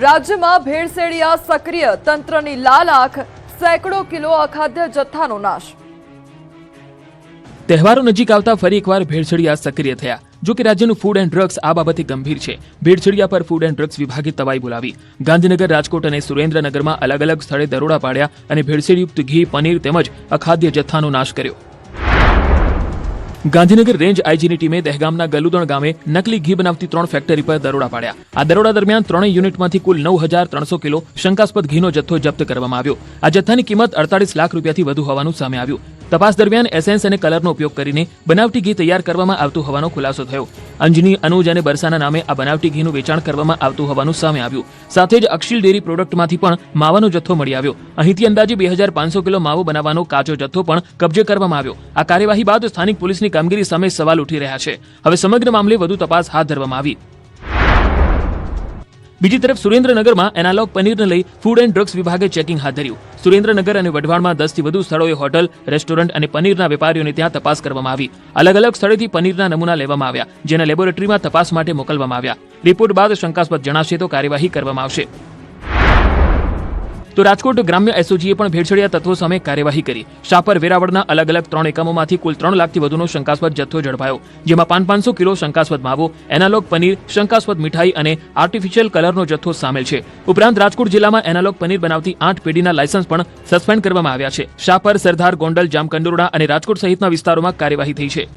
રાજ્યમાં ભેળસેળિયા સક્રિય, તંત્રની લાલ આંખ, સેંકડો કિલો અખાદ્ય જથ્થાનો નાશ। તહેવારો નજીક આવતા ફરી એકવાર ભેળસેળિયા સક્રિય થયા। જો કે રાજ્યનું ફૂડ એન્ડ ડ્રગ્સ આ બાબતે ગંભીર છે। ભેળસેળિયા પર ફૂડ એન્ડ ડ્રગ્સ વિભાગે તવાઈ બોલાવી। ગાંધીનગર, રાજકોટ અને સુરેન્દ્રનગરમાં અલગ અલગ સ્થળે દરોડા પાડ્યા અને ભેળસેળયુક્ત ઘી, પનીર તેમજ અખાદ્ય જથ્થાનો નાશ કર્યો। ગાંધીનગર રેન્જ આઈજીની ટીમે દહેગામના ગલુદણ ગામે નકલી ઘી બનાવતી 3 ફેક્ટરી પર દરોડા પાડ્યા। આ દરોડા દરમિયાન 3 યુનિટમાંથી કુલ 9,300 કિલો શંકાસ્પદ ઘીનો જથ્થો જપ્ત કરવામાં આવ્યો। આ જથ્થાની કિંમત 48 લાખ રૂપિયાથી વધુ હોવાનું સામે આવ્યું। તપાસ દરમિયાન એસેન્સ અને કલરનો ઉપયોગ કરીને બનાવટી ઘી તૈયાર કરવામાં આવતું હોવાનો ખુલાસો થયો। અંજની, અનુજ અને બરસાના નામે આ બનાવટી ઘીનું વેચાણ કરવામાં આવતું હોવાનું સામે આવ્યું। સાથે જ અક્ષિલ ડેરી પ્રોડક્ટમાંથી પણ માવાનો જથ્થો મળી આવ્યો। અહીંથી અંદાજે 2,500 કિલો માવો બનાવવાનો કાચો જથ્થો પણ કબજે કરવામાં આવ્યો। આ કાર્યવાહી બાદ સ્થાનિક પોલીસની કામગીરી સામે સવાલ ઉઠી રહ્યા છે। હવે સમગ્ર મામલે વધુ તપાસ હાથ ધરવામાં આવી। બીજી તરફ સુરેન્દ્રનગરમાં એનાલોગ પનીરને લઈ ફૂડ એન્ડ ડ્રગ્સ વિભાગે ચેકિંગ હાથ ધર્યું। સુરેન્દ્રનગર અને વઢવાણમાં 10થી વધુ સ્થળોએ હોટલ, રેસ્ટોરન્ટ અને પનીરના વેપારીઓને ત્યાં તપાસ કરવામાં આવી। અલગ અલગ સ્થળેથી પનીરના નમૂના લેવામાં આવ્યા, જેને લેબોરેટરીમાં તપાસ માટે મોકલવામાં આવ્યા। રિપોર્ટ બાદ શંકાસ્પદ જણાશે તો કાર્યવાહી કરવામાં આવશે। તો રાજકોટ ગ્રામ્ય એસઓજીએ પણ ભેળસેળિયા તત્વો સામે કાર્યવાહી કરી। શાપર, વેરાવળના અલગ અલગ 3 એકમોમાંથી કુલ 3 લાખથી વધુનો શંકાસ્પદ જથ્થો ઝડપાયો, જેમાં 500 કિલો શંકાસ્પદ માવો, એનાલોગ પનીર, શંકાસ્પદ મીઠાઈ અને આર્ટિફિશિયલ કલરનો જથ્થો સામેલ છે। ઉપરાંત રાજકોટ જિલ્લામાં એનાલોગ પનીર બનાવતી 8 પેઢીના લાયસન્સ પણ સસ્પેન્ડ કરવામાં આવ્યા છે। શાપર, સરદાર, ગોંડલ, જામકંડોરણા અને રાજકોટ સહિતના વિસ્તારોમાં કાર્યવાહી થઈ છે।